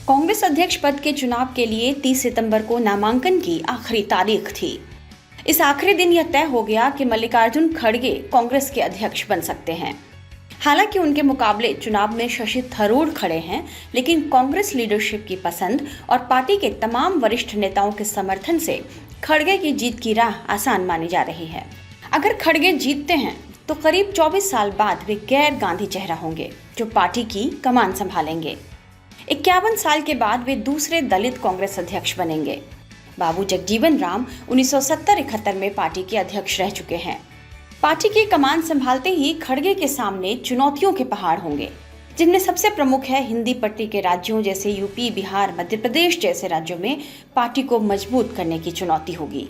कांग्रेस अध्यक्ष पद के चुनाव के लिए 30 सितंबर को नामांकन की आखिरी तारीख थी। इस आखिरी दिन यह तय हो गया कि मल्लिकार्जुन खड़गे कांग्रेस के अध्यक्ष बन सकते हैं। हालांकि उनके मुकाबले चुनाव में शशि थरूर खड़े हैं, लेकिन कांग्रेस लीडरशिप की पसंद और पार्टी के तमाम वरिष्ठ नेताओं के समर्थन से खड़गे की जीत की राह आसान मानी जा रही है। अगर खड़गे जीतते हैं तो करीब 24 साल बाद वे गैर गांधी चेहरा होंगे जो पार्टी की कमान संभालेंगे। 51 साल के बाद वे दूसरे दलित कांग्रेस अध्यक्ष बनेंगे। बाबू जगजीवन राम 1970-71 में पार्टी के अध्यक्ष रह चुके हैं। पार्टी की कमान संभालते ही खड़गे के सामने चुनौतियों के पहाड़ होंगे, जिनमें सबसे प्रमुख है हिंदी पट्टी के राज्यों जैसे यूपी, बिहार, मध्य प्रदेश जैसे राज्यों में पार्टी को मजबूत करने की चुनौती होगी।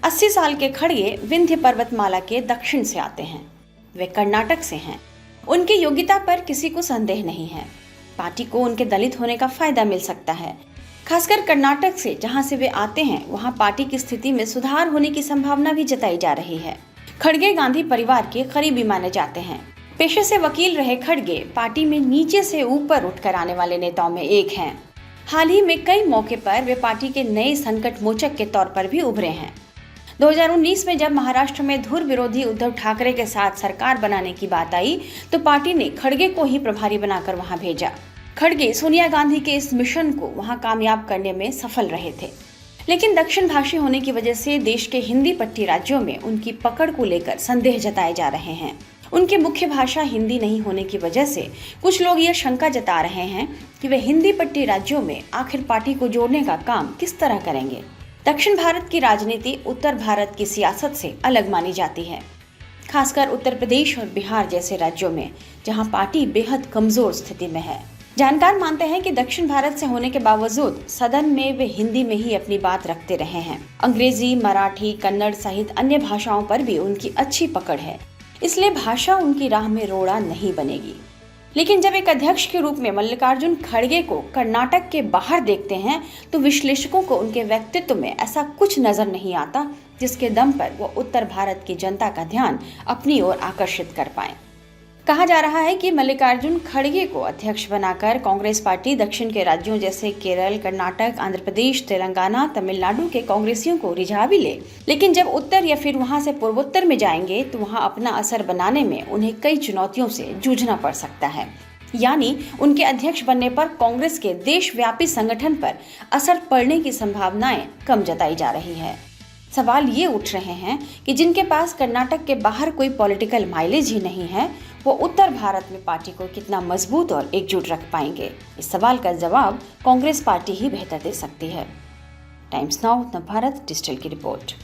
80 साल के खड़गे विंध्य पर्वतमाला के दक्षिण से आते हैं। वे कर्नाटक से हैं। उनकी योग्यता पर किसी को संदेह नहीं है। पार्टी को उनके दलित होने का फायदा मिल सकता है। खासकर कर्नाटक से, जहां से वे आते हैं, वहां पार्टी की स्थिति में सुधार होने की संभावना भी जताई जा रही है। खड़गे गांधी परिवार के करीबी माने जाते हैं। पेशे से वकील रहे खड़गे पार्टी में नीचे से ऊपर उठकर आने वाले नेताओं में एक हैं। हाल ही में कई मौके पर वे पार्टी के नए संकट मोचक के तौर पर भी उभरे हैं। 2019 में जब महाराष्ट्र में धुर विरोधी उद्धव ठाकरे के साथ सरकार बनाने की बात आई, तो पार्टी ने खड़गे को ही प्रभारी बनाकर वहां भेजा। खड़गे सोनिया गांधी के इस मिशन को वहां कामयाब करने में सफल रहे थे, लेकिन दक्षिण भाषी होने की वजह से देश के हिंदी पट्टी राज्यों में उनकी पकड़ को लेकर संदेह जताए जा रहे हैं। उनकी मुख्य भाषा हिंदी नहीं होने की वजह से कुछ लोग ये शंका जता रहे हैं कि वे हिंदी पट्टी राज्यों में आखिर पार्टी को जोड़ने का काम किस तरह करेंगे। दक्षिण भारत की राजनीति उत्तर भारत की सियासत से अलग मानी जाती है, खासकर उत्तर प्रदेश और बिहार जैसे राज्यों में, जहां पार्टी बेहद कमजोर स्थिति में है। जानकार मानते हैं कि दक्षिण भारत से होने के बावजूद सदन में वे हिंदी में ही अपनी बात रखते रहे हैं। अंग्रेजी, मराठी, कन्नड़ सहित अन्य भाषाओं पर भी उनकी अच्छी पकड़ है, इसलिए भाषा उनकी राह में रोड़ा नहीं बनेगी। लेकिन जब एक अध्यक्ष के रूप में मल्लिकार्जुन खड़गे को कर्नाटक के बाहर देखते हैं, तो विश्लेषकों को उनके व्यक्तित्व में ऐसा कुछ नजर नहीं आता जिसके दम पर वो उत्तर भारत की जनता का ध्यान अपनी ओर आकर्षित कर पाए। कहा जा रहा है कि मल्लिकार्जुन खड़गे को अध्यक्ष बनाकर कांग्रेस पार्टी दक्षिण के राज्यों जैसे केरल, कर्नाटक, आंध्र प्रदेश, तेलंगाना, तमिलनाडु के कांग्रेसियों को रिझा भी ले, लेकिन जब उत्तर या फिर वहां से पूर्वोत्तर में जाएंगे तो वहां अपना असर बनाने में उन्हें कई चुनौतियों से जूझना पड़ सकता है। यानी उनके अध्यक्ष बनने पर कांग्रेस के देशव्यापी संगठन पर असर पड़ने की संभावनाएं कम जताई जा रही है। सवाल ये उठ रहे हैं कि जिनके पास कर्नाटक के बाहर कोई पॉलिटिकल माइलेज ही नहीं है, वो उत्तर भारत में पार्टी को कितना मजबूत और एकजुट रख पाएंगे। इस सवाल का जवाब कांग्रेस पार्टी ही बेहतर दे सकती है। टाइम्स नाउ नवभारत डिजिटल की रिपोर्ट।